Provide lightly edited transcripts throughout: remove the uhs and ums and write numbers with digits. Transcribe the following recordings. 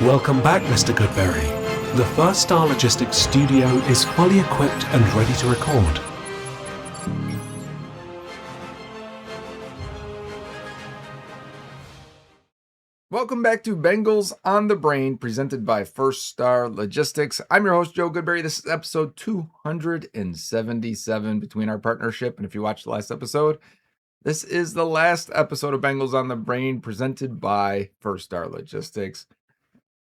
Welcome back, Mr. Goodberry. The First Star Logistics studio is fully equipped and ready to record. Welcome back to Bengals On The Brain, presented by First Star Logistics. I'm your host, Joe Goodberry. This is episode 277 between our partnership. And if you watched the last episode, this is the last episode of Bengals On The Brain, presented by First Star Logistics.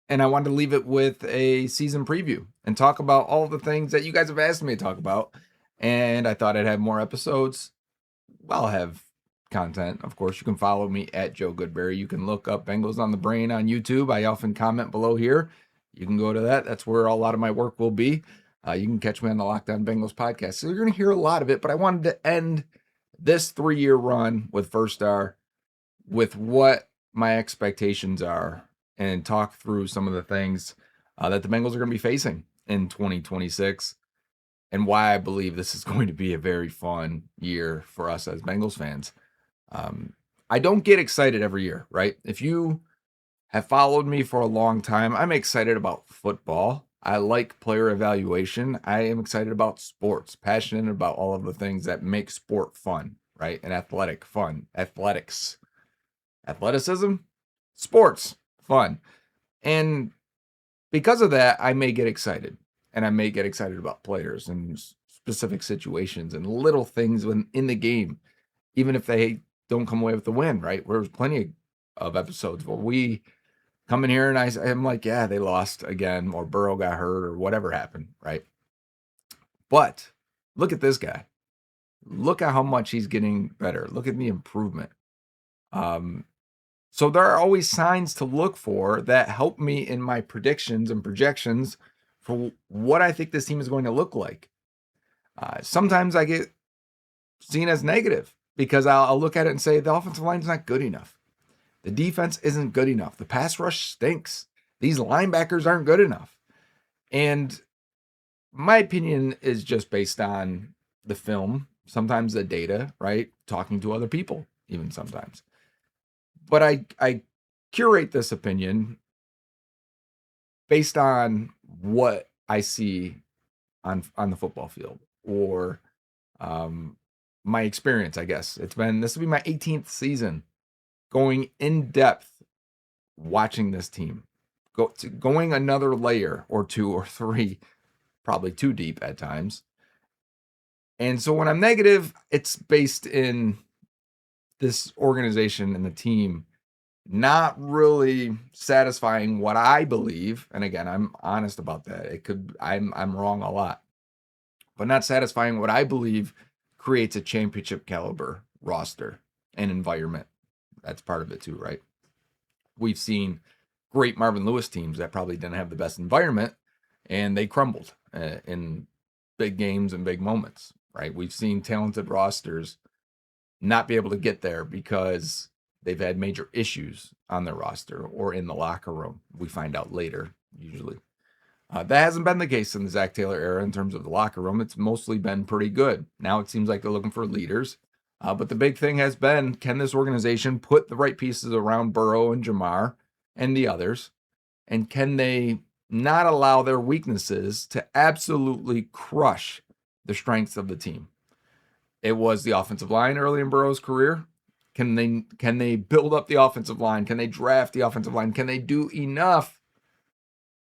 And I wanted to leave it with a season preview and talk about all the things that you guys have asked me to talk about. And I thought I'd have more episodes. I'll have content. Of course, you can follow me at Joe Goodberry. You can look up Bengals On The Brain on YouTube. I often comment below here. You can go to that. That's where a lot of my work will be. You can catch me on the Locked On Bengals podcast. So you're going to hear a lot of it, but I wanted to end this 3-year run with First Star with what my expectations are and talk through some of the things that the Bengals are going to be facing in 2026 and why I believe this is going to be a very fun year for us as Bengals fans. I don't get excited every year, right? If you have followed me for a long time, I'm excited about football. I like player evaluation. I am excited about sports, passionate about all of the things that make sport fun, right? And athletic fun, athleticism, sports fun. And because of that, I may get excited, and I may get excited about players and specific situations and little things in the game, even if they don't come away with the win, right? There's plenty of episodes where we come in here and I'm like, yeah, they lost again, or Burrow got hurt, or whatever happened, right? But look at this guy. Look at how much he's getting better. Look at the improvement. So there are always signs to look for that help me in my predictions and projections for what I think this team is going to look like. Sometimes I get seen as negative because I'll look at it and say the offensive line is not good enough. The defense isn't good enough. The pass rush stinks. These linebackers aren't good enough. And my opinion is just based on the film, sometimes the data, right? Talking to other people, even sometimes. But I curate this opinion based on what I see on the football field, or my experience, I guess. This will be my 18th season going in depth, watching this team, going another layer or 2 or 3, probably too deep at times. And so when I'm negative, it's based in this organization and the team not really satisfying what I believe. And again, I'm honest about that. I'm wrong a lot, but not satisfying what I believe creates a championship caliber roster and environment. That's part of it too, right? We've seen great Marvin Lewis teams that probably didn't have the best environment, and they crumbled in big games and big moments, right? We've seen talented rosters not be able to get there because they've had major issues on their roster or in the locker room. We find out later, usually. That hasn't been the case in the Zach Taylor era in terms of the locker room. It's mostly been pretty good. Now it seems like they're looking for leaders. But the big thing has been, can this organization put the right pieces around Burrow and Jamar and the others? And can they not allow their weaknesses to absolutely crush the strengths of the team? It was the offensive line early in Burrow's career. Can they build up the offensive line? Can they draft the offensive line? Can they do enough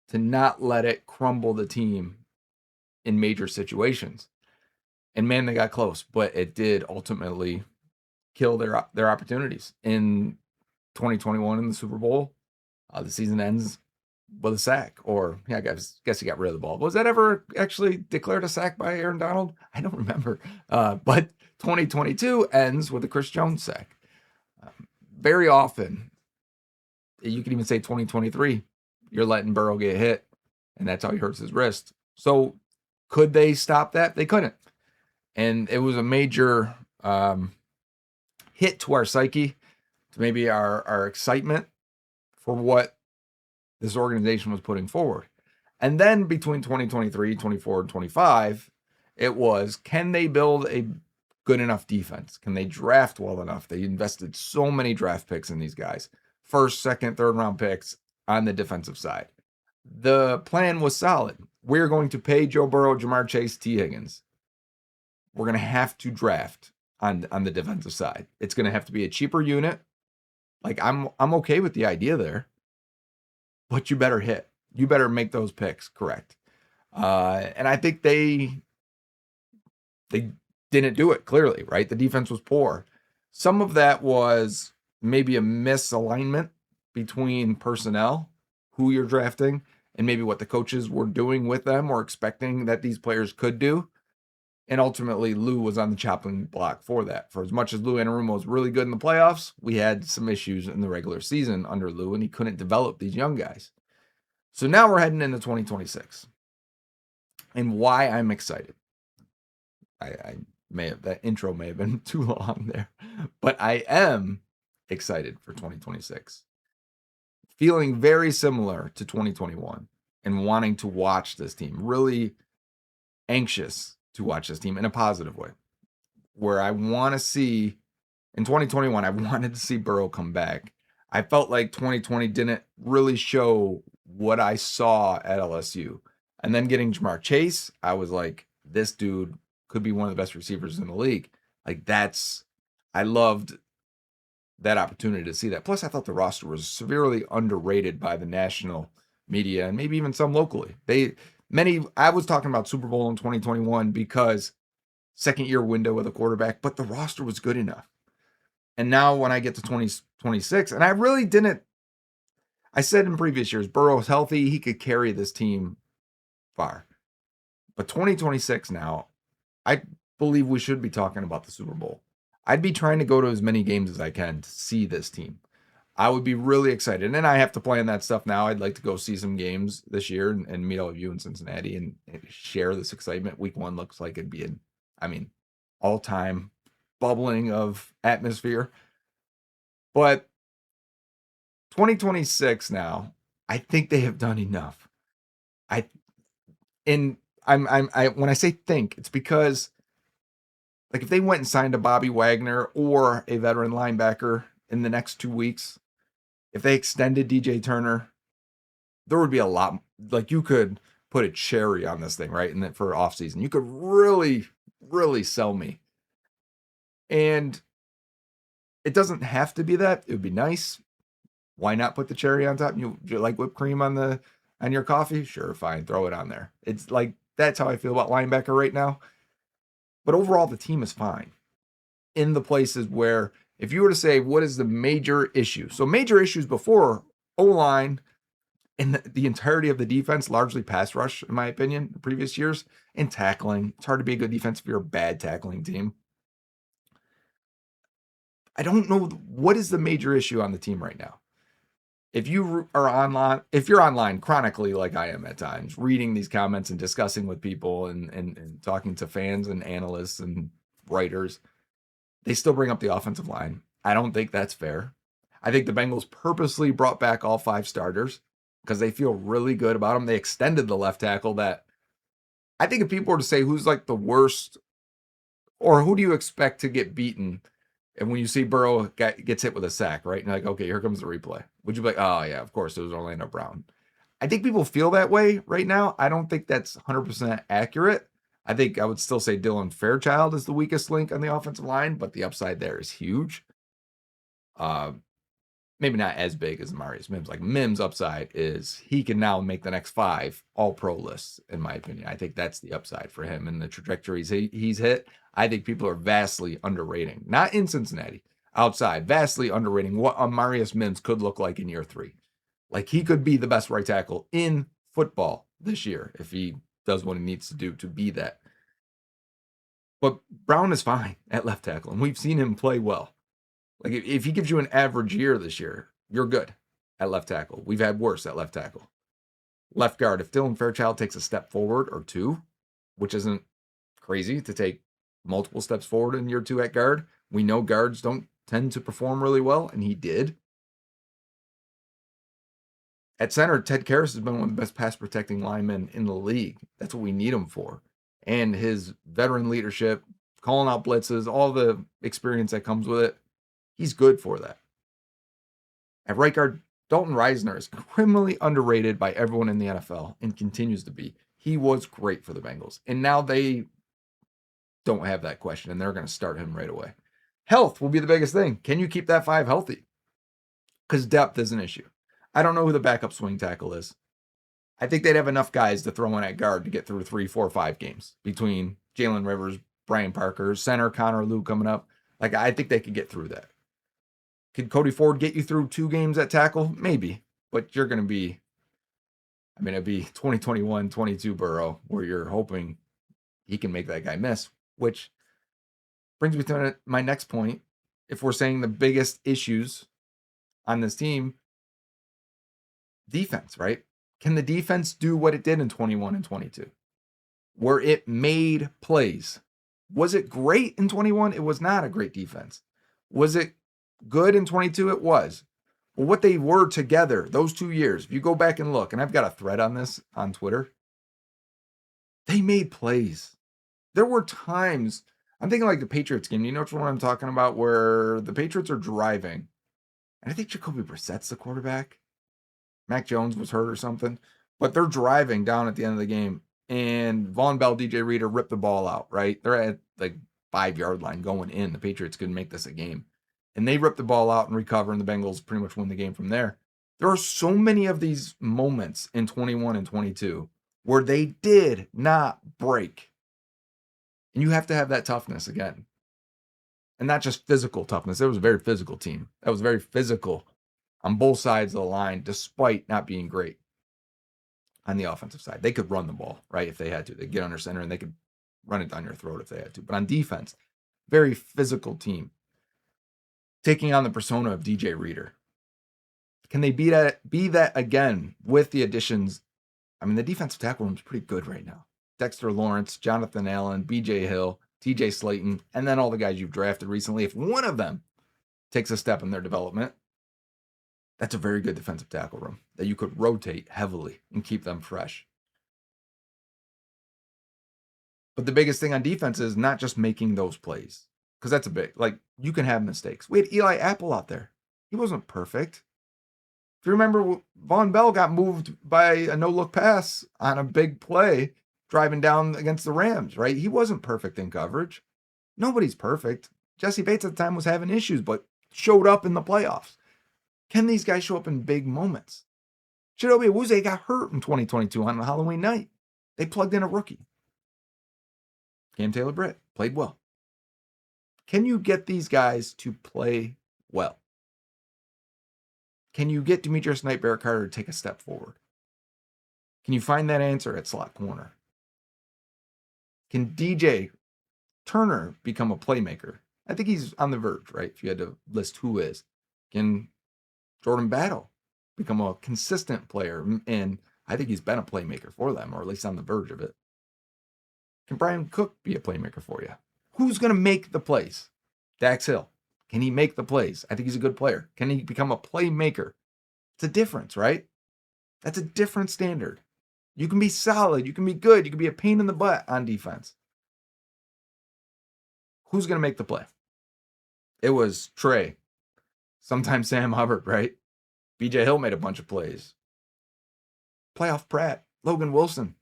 to not let it crumble the team in major situations? And man, they got close, but it did ultimately kill their opportunities. In 2021 in the Super Bowl, the season ends with a sack, or I guess he got rid of the ball. Was that ever actually declared a sack by Aaron Donald? I don't remember. But 2022 ends with a Chris Jones sack. Very often, you can even say 2023, you're letting Burrow get hit, and that's how he hurts his wrist. So could they stop that? They couldn't. And it was a major hit to our psyche, to maybe our excitement for what this organization was putting forward. And then between 2023, 24, and 25, it was, can they build a good enough defense? Can they draft well enough? They invested so many draft picks in these guys. First, second, third round picks on the defensive side. The plan was solid. We're going to pay Joe Burrow, Jamar Chase, T. Higgins. We're going to have to draft on the defensive side. It's going to have to be a cheaper unit. Like, I'm okay with the idea there, but you better hit. You better make those picks correct. And I think they didn't do it, clearly, right? The defense was poor. Some of that was maybe a misalignment between personnel, who you're drafting, and maybe what the coaches were doing with them or expecting that these players could do. And ultimately, Lou was on the chopping block for that. For as much as Lou Anarumo was really good in the playoffs, we had some issues in the regular season under Lou, and he couldn't develop these young guys. So now we're heading into 2026. And why I'm excited. I may have, that intro may have been too long there, but I am excited for 2026. Feeling very similar to 2021 and wanting to watch this team, really anxious to watch this team in a positive way, where I want to see, in 2021, I wanted to see Burrow come back. I felt like 2020 didn't really show what I saw at LSU. And then getting Jamar Chase, I was like, this dude could be one of the best receivers in the league. Like, I loved that opportunity to see that. Plus, I thought the roster was severely underrated by the national media and maybe even some locally. I was talking about Super Bowl in 2021 because second year window with a quarterback, but the roster was good enough. And now when I get to 2026, and I said in previous years, Burrow's healthy, he could carry this team far. But 2026 now, I believe we should be talking about the Super Bowl. I'd be trying to go to as many games as I can to see this team. I would be really excited. And then I have to plan that stuff now. I'd like to go see some games this year and meet all of you in Cincinnati and share this excitement. Week 1 looks like it'd be all-time bubbling of atmosphere. But 2026 now, I think they have done enough. When I say think, it's because, like, if they went and signed a Bobby Wagner or a veteran linebacker in the next 2 weeks, if they extended DJ Turner, there would be a lot. Like, you could put a cherry on this thing, right? And then for offseason, you could really, really sell me. And it doesn't have to be that. It would be nice. Why not put the cherry on top? You like whipped cream on your coffee? Sure, fine. Throw it on there. It's like, that's how I feel about linebacker right now. But overall, the team is fine in the places where, if you were to say, what is the major issue? So major issues before O-line and the entirety of the defense, largely pass rush, in my opinion, in previous years, and tackling. It's hard to be a good defense if you're a bad tackling team. I don't know, what is the major issue on the team right now? If you're online chronically, like I am at times, reading these comments and discussing with people and talking to fans and analysts and writers, they still bring up the offensive line. I don't think that's fair. I think the Bengals purposely brought back all 5 starters because they feel really good about them. They extended the left tackle that, I think if people were to say who's like the worst, or who do you expect to get beaten, and when you see Burrow gets hit with a sack, right? And you're like, okay, here comes the replay. Would you be like, oh yeah, of course, it was Orlando Brown. I think people feel that way right now. I don't think that's 100% accurate. I think I would still say Dylan Fairchild is the weakest link on the offensive line, but the upside there is huge. Maybe not as big as Marius Mims. Like, Mims' upside is he can now make the next 5 all-pro lists, in my opinion. I think that's the upside for him and the trajectories he's hit. I think people are vastly underrating, not in Cincinnati, outside, vastly underrating what Marius Mims could look like in year 3. Like, he could be the best right tackle in football this year if he does what he needs to do to be that. But Brown is fine at left tackle, and we've seen him play well. Like, if he gives you an average year this year, you're good at left tackle. We've had worse at left tackle. Left guard, if Dylan Fairchild takes a step forward or 2, which isn't crazy to take multiple steps forward in year 2 at guard, we know guards don't tend to perform really well, and he did. At center, Ted Karras has been one of the best pass protecting linemen in the league. That's what we need him for. And his veteran leadership, calling out blitzes, all the experience that comes with it, he's good for that. At right guard, Dalton Risner is criminally underrated by everyone in the NFL and continues to be. He was great for the Bengals. And now they don't have that question, and they're going to start him right away. Health will be the biggest thing. Can you keep that 5 healthy? Because depth is an issue. I don't know who the backup swing tackle is. I think they'd have enough guys to throw in at guard to get through 3, 4, 5 games between Jalen Rivers, Brian Parker, center Connor Lew coming up. Like, I think they could get through that. Could Cody Ford get you through 2 games at tackle? Maybe. But you're going to be, it'd be 2021, 22 Burrow, where you're hoping he can make that guy miss, which brings me to my next point. If we're saying the biggest issues on this team, defense, right? Can the defense do what it did in 21 and 22? Where it made plays. Was it great in 21? It was not a great defense. Was it good in 22? It was. Well, what they were together, those 2 years, if you go back and look, and I've got a thread on this on Twitter, they made plays. There were times, I'm thinking like the Patriots game. You know which one I'm talking about? Where the Patriots are driving. And I think Jacoby Brissett's the quarterback. Mac Jones was hurt or something. But they're driving down at the end of the game. And Von Bell, DJ Reader ripped the ball out, right? They're at like 5-yard line going in. The Patriots couldn't make this a game. And they ripped the ball out and recover, and the Bengals pretty much win the game from there. There are so many of these moments in 21 and 22 where they did not break. And you have to have that toughness again. And not just physical toughness. It was a very physical team. That was very physical on both sides of the line, despite not being great on the offensive side. They could run the ball, right, if they had to. They'd get under center and they could run it down your throat if they had to. But on defense, very physical team. Taking on the persona of DJ Reader. Can they be that again with the additions? The defensive tackle room is pretty good right now. Dexter Lawrence, Jonathan Allen, BJ Hill, TJ Slayton, and then all the guys you've drafted recently. If one of them takes a step in their development, that's a very good defensive tackle room that you could rotate heavily and keep them fresh. But the biggest thing on defense is not just making those plays. Because that's a big, you can have mistakes. We had Eli Apple out there. He wasn't perfect. If you remember, Von Bell got moved by a no-look pass on a big play driving down against the Rams, right? He wasn't perfect in coverage. Nobody's perfect. Jesse Bates at the time was having issues, but showed up in the playoffs. Can these guys show up in big moments? Chidobe Awuzie got hurt in 2022 on Halloween night. They plugged in a rookie. Cam Taylor-Britt played well. Can you get these guys to play well? Can you get Demetrius Knight, Barrett Carter to take a step forward? Can you find that answer at slot corner? Can DJ Turner become a playmaker? I think he's on the verge, right? If you had to list who is. Can Jordan Battle become a consistent player? And I think he's been a playmaker for them, or at least on the verge of it. Can Brian Cook be a playmaker for you? Who's going to make the plays? Dax Hill. Can he make the plays? I think he's a good player. Can he become a playmaker? It's a difference, right? That's a different standard. You can be solid. You can be good. You can be a pain in the butt on defense. Who's going to make the play? It was Trey. Sometimes Sam Hubbard, right? BJ Hill made a bunch of plays. Playoff Pratt. Logan Wilson.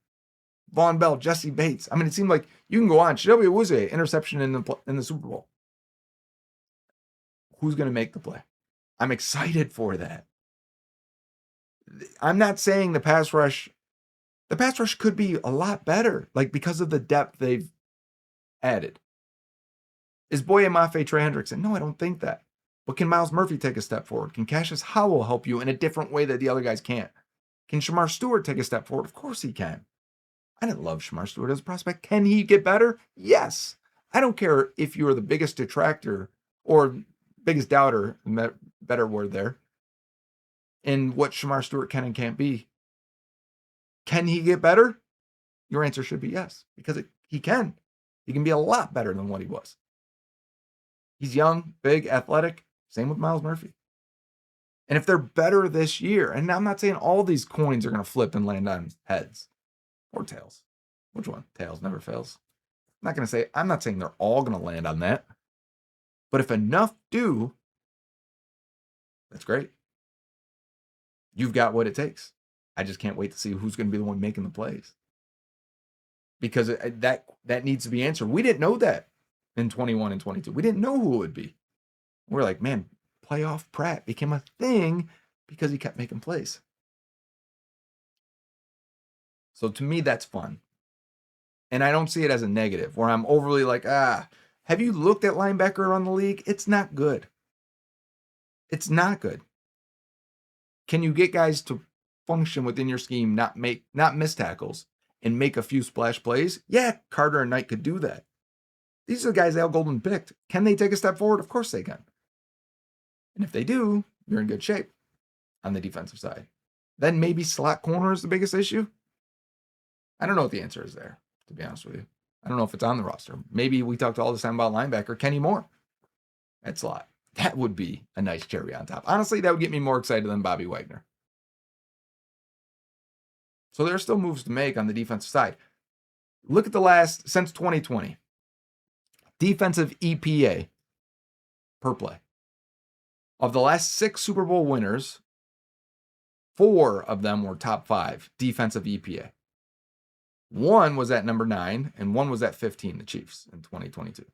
Von Bell, Jesse Bates. It seemed like you can go on. Chidobe Awuzie, interception in the Super Bowl. Who's going to make the play? I'm excited for that. I'm not saying the pass rush could be a lot better, because of the depth they've added. Is Boye Mafe Trey Hendrickson? No, I don't think that. But can Miles Murphy take a step forward? Can Cassius Howell help you in a different way that the other guys can't? Can Shamar Stewart take a step forward? Of course he can. I didn't love Shamar Stewart as a prospect. Can he get better? Yes. I don't care if you're the biggest detractor or biggest doubter, better word there, in what Shamar Stewart can and can't be. Can he get better? Your answer should be yes, because he can. He can be a lot better than what he was. He's young, big, athletic. Same with Miles Murphy. And if they're better this year, and I'm not saying all these coins are going to flip and land on heads or tails. Which one? Tails never fails. I'm not saying they're all going to land on that. But if enough do, that's great. you've got what it takes. I just can't wait to see who's going to be the one making the plays, because that needs to be answered. We didn't know that in 21 and 22. We didn't know who it would be. We're like, man, playoff Pratt became a thing because he kept making plays. So to me, that's fun. And I don't see it as a negative where I'm overly like, have you looked at linebacker around the league? It's not good. It's not good. Can you get guys to function within your scheme, not miss tackles, and make a few splash plays? Yeah, Carter and Knight could do that. These are the guys Al Golden picked. Can they take a step forward? Of course they can. And if they do, you're in good shape on the defensive side. Then maybe slot corner is the biggest issue. I don't know what the answer is there, to be honest with you. I don't know if it's on the roster. Maybe we talked all this time about linebacker, Kenny Moore at slot. That would be a nice cherry on top. Honestly, that would get me more excited than Bobby Wagner. So there are still moves to make on the defensive side. Look at the last, since 2020, defensive EPA per play. Of the last 6 Super Bowl winners, 4 of them were top 5 defensive EPA. 1 was at number 9, and 1 was at 15, the Chiefs, in 2022.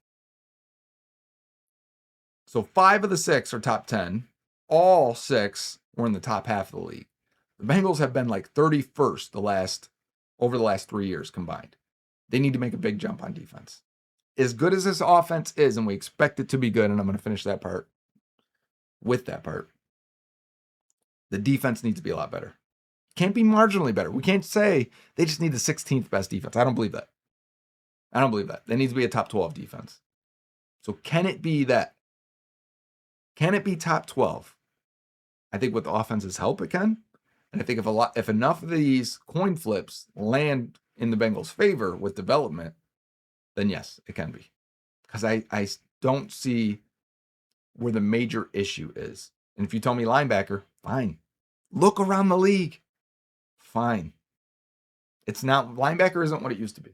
So 5 of the 6 are top 10. All 6 were in the top half of the league. The Bengals have been like 31st over the last 3 years combined. They need to make a big jump on defense. As good as this offense is, and we expect it to be good, and I'm going to finish that part with that part, the defense needs to be a lot better. Can't be marginally better. We can't say they just need the 16th best defense. I don't believe that. They need to be a top 12 defense. So can it be that? Can it be top 12? I think with the offense's help, it can. And I think if enough of these coin flips land in the Bengals' favor with development, then yes, it can be. Because I don't see where the major issue is. And if you tell me linebacker, fine. Look around the league. Fine. It's not, linebacker isn't what it used to be.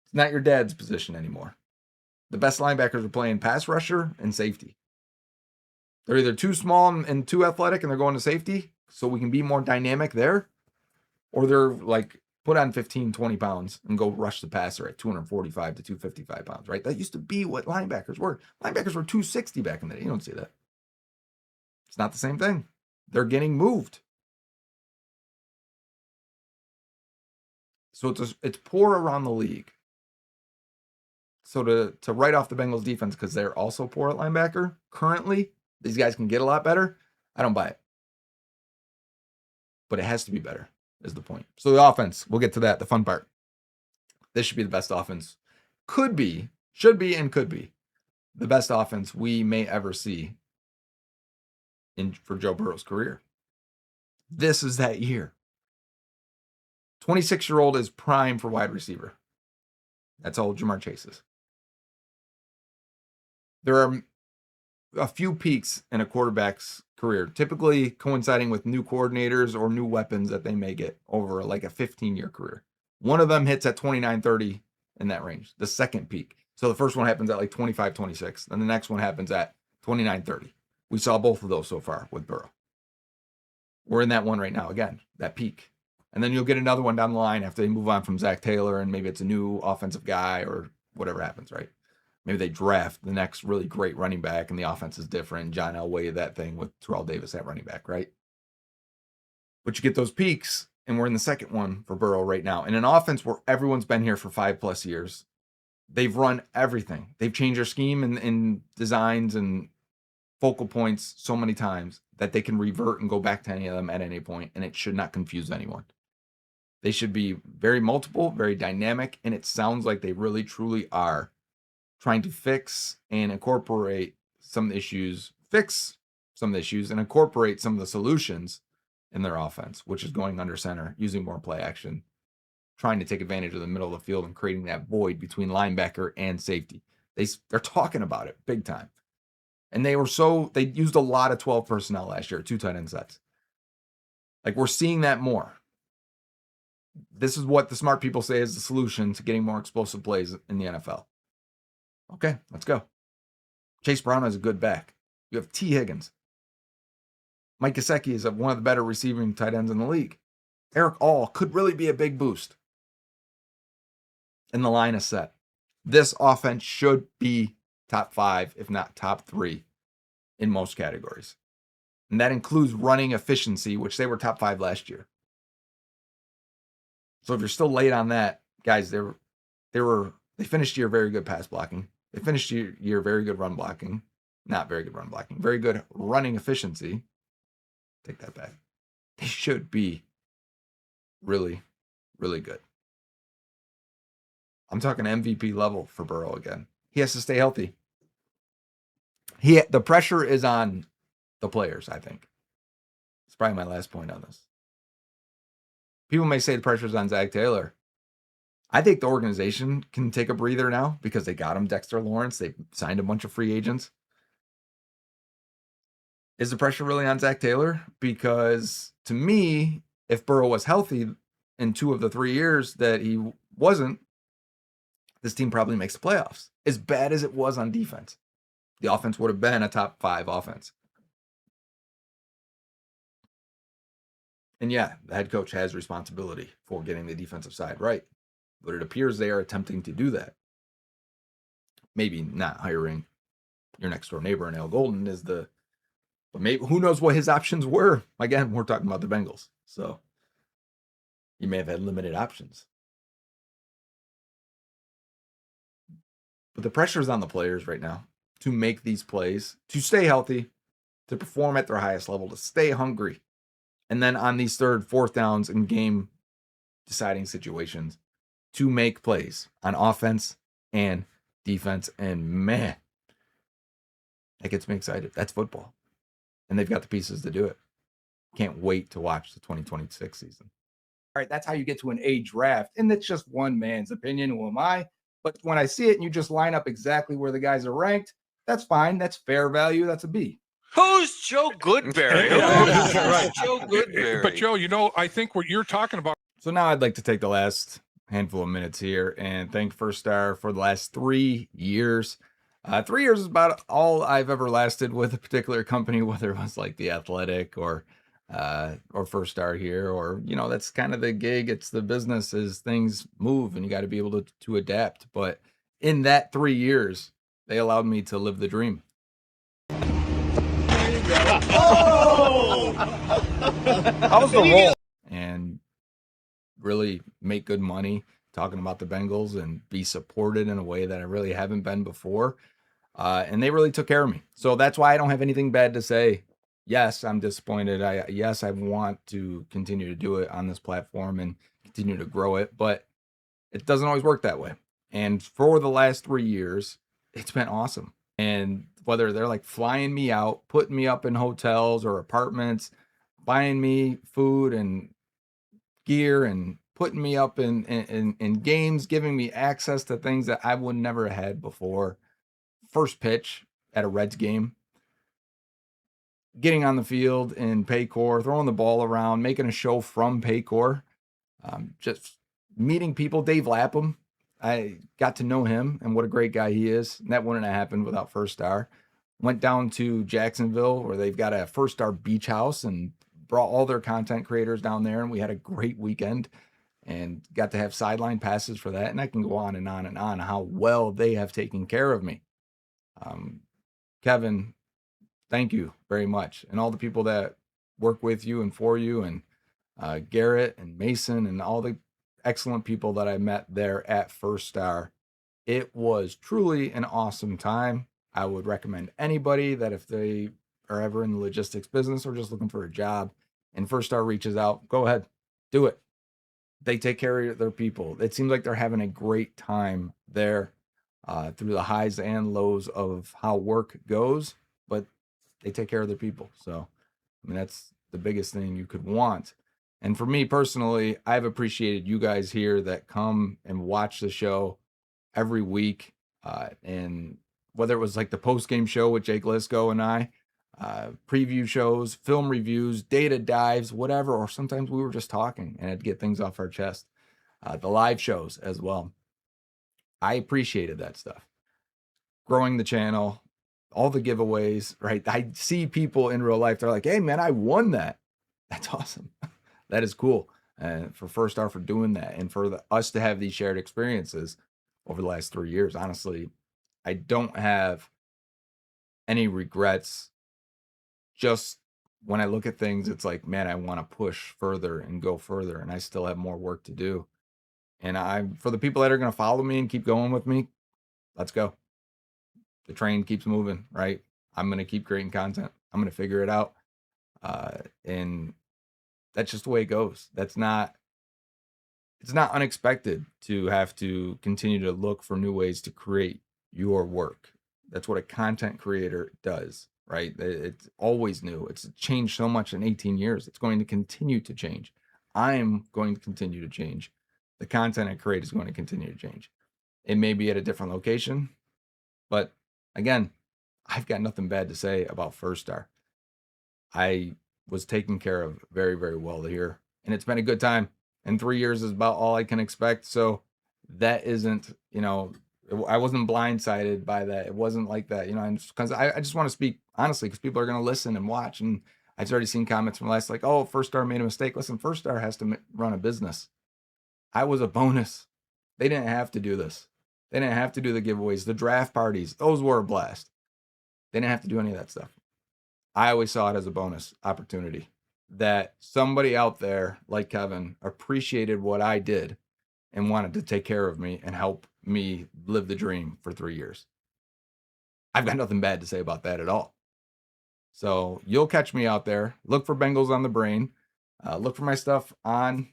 It's not your dad's position anymore. The best linebackers are playing pass rusher and safety. They're either too small and too athletic and they're going to safety so we can be more dynamic there, or they're like put on 15, 20 pounds and go rush the passer at 245 to 255 pounds, right? That used to be what linebackers were. Linebackers were 260 back in the day. You don't see that. It's not the same thing. They're getting moved. So it's poor around the league. So to write off the Bengals defense because they're also poor at linebacker, currently, these guys can get a lot better. I don't buy it. But it has to be better, is the point. So the offense, we'll get to that, the fun part. This should be the best offense. Should be, and could be the best offense we may ever see for Joe Burrow's career. This is that year. 26-year-old is prime for wide receiver. That's how old Jamar Chase is. There are a few peaks in a quarterback's career, typically coinciding with new coordinators or new weapons that they may get over like a 15-year career. One of them hits at 29, 30 in that range, the second peak. So the first one happens at like 25, 26. Then the next one happens at 29, 30. We saw both of those so far with Burrow. We're in that one right now, again, that peak. And then you'll get another one down the line after they move on from Zach Taylor and maybe it's a new offensive guy or whatever happens, right? Maybe they draft the next really great running back and the offense is different. John Elway, that thing with Terrell Davis at running back, right? But you get those peaks, and we're in the second one for Burrow right now. In an offense where everyone's been here for 5+ years, they've run everything. They've changed their scheme and designs and focal points so many times that they can revert and go back to any of them at any point, and it should not confuse anyone. They should be very multiple, very dynamic, and it sounds like they really, truly are trying to fix and incorporate some of the issues, and incorporate some of the solutions in their offense, which is going under center, using more play action, trying to take advantage of the middle of the field and creating that void between linebacker and safety. They're talking about it big time. And they used a lot of 12 personnel last year, 2 tight end sets. Like, we're seeing that more. This is what the smart people say is the solution to getting more explosive plays in the NFL. Okay, let's go. Chase Brown has a good back. You have T. Higgins. Mike Gesicki is one of the better receiving tight ends in the league. Eric All could really be a big boost. And the line is set. This offense should be top 5, if not top 3 in most categories. And that includes running efficiency, which they were top 5 last year. So if you're still late on that, guys, they finished the year very good pass blocking. They finished the year very good run blocking. Not very good run blocking. Very good running efficiency. Take that back. They should be really, really good. I'm talking MVP level for Burrow again. He has to stay healthy. The pressure is on the players, I think. It's probably my last point on this. People may say the pressure is on Zach Taylor. I think the organization can take a breather now because they got him Dexter Lawrence. They signed a bunch of free agents. Is the pressure really on Zach Taylor? Because to me, if Burrow was healthy in 2 of the 3 years that he wasn't, this team probably makes the playoffs. As bad as it was on defense, the offense would have been a top 5 offense. And yeah, the head coach has responsibility for getting the defensive side right. But it appears they are attempting to do that. Maybe not hiring your next door neighbor in Al Golden but maybe who knows what his options were. Again, we're talking about the Bengals. So you may have had limited options. But the pressure is on the players right now to make these plays, to stay healthy, to perform at their highest level, to stay hungry. And then on these 3rd, 4th downs in game deciding situations, to make plays on offense and defense. And man, that gets me excited. That's football. And they've got the pieces to do it. Can't wait to watch the 2026 season. All right, that's how you get to an A draft. And that's just one man's opinion. Who am I? But when I see it and you just line up exactly where the guys are ranked, that's fine. That's fair value. That's a B. Who's Joe Goodberry? Who's Joe Goodberry? But Joe, I think what you're talking about. So now I'd like to take the last handful of minutes here and thank First Star for the last 3 years. 3 years is about all I've ever lasted with a particular company, whether it was like The Athletic or First Star here, or, that's kind of the gig. It's the business as things move and you got to be able to adapt. But in that 3 years, they allowed me to live the dream. Oh! How's the roll? And really make good money talking about the Bengals and be supported in a way that I really haven't been before. And they really took care of me. So that's why I don't have anything bad to say. Yes, I'm disappointed. I want to continue to do it on this platform and continue to grow it, but it doesn't always work that way. And for the last 3 years, it's been awesome. And whether they're like flying me out, putting me up in hotels or apartments, buying me food and gear and putting me up in games, giving me access to things that I would never have had before. First pitch at a Reds game, getting on the field in Paycor, throwing the ball around, making a show from Paycor, just meeting people. Dave Lapham, I got to know him and what a great guy he is. And that wouldn't have happened without First Star. Went down to Jacksonville where they've got a First Star beach house and brought all their content creators down there. And we had a great weekend and got to have sideline passes for that. And I can go on and on and on how well they have taken care of me. Kevin, thank you very much. And all the people that work with you and for you, and Garrett and Mason and all the excellent people that I met there at First Star. It was truly an awesome time. I would recommend anybody that if they are ever in the logistics business or just looking for a job and First Star reaches out, go ahead, do it. They take care of their people. It seems like they're having a great time there through the highs and lows of how work goes, but they take care of their people. So, that's the biggest thing you could want. And for me personally, I've appreciated you guys here that come and watch the show every week. And whether it was like the post-game show with Jake Lisco and I, preview shows, film reviews, data dives, whatever, or sometimes we were just talking and had to get things off our chest. The live shows as well. I appreciated that stuff. Growing the channel, all the giveaways, right? I see people in real life. They're like, hey man, I won that. That's awesome. That is cool. And for First Star for doing that, and for us to have these shared experiences over the last 3 years, honestly, I don't have any regrets. Just when I look at things, it's like, man, I want to push further and go further, and I still have more work to do. And for the people that are going to follow me and keep going with me, let's go. The train keeps moving, right? I'm going to keep creating content. I'm going to figure it out. And that's just the way it goes. It's not unexpected to have to continue to look for new ways to create your work. That's what a content creator does, right? It's always new. It's changed so much in 18 years. It's going to continue to change. I'm going to continue to change. The content I create is going to continue to change. It may be at a different location, but again, I've got nothing bad to say about First Star. I was taken care of very, very well here, and it's been a good time. And 3 years is about all I can expect. So that isn't, I wasn't blindsided by that. It wasn't like that, because I just want to speak honestly, because people are going to listen and watch. And I've already seen comments from last, like, oh, First Star made a mistake. Listen, First Star has to run a business. I was a bonus. They didn't have to do this. They didn't have to do the giveaways, the draft parties. Those were a blast. They didn't have to do any of that stuff. I always saw it as a bonus opportunity that somebody out there like Kevin appreciated what I did and wanted to take care of me and help me live the dream for 3 years. I've got nothing bad to say about that at all. So you'll catch me out there. Look for Bengals on the Brain. Look for my stuff on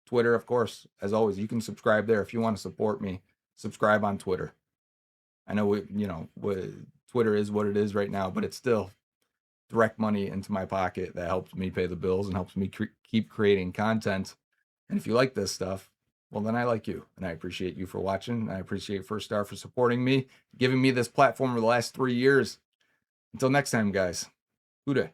Twitter, of course. As always, you can subscribe there if you want to support me. Subscribe on Twitter. I know Twitter is what it is right now, but it's still direct money into my pocket that helps me pay the bills and helps me keep creating content. And if you like this stuff, well, then I like you, and I appreciate you for watching. I appreciate First Star for supporting me, giving me this platform for the last 3 years. Until next time, guys. Huda.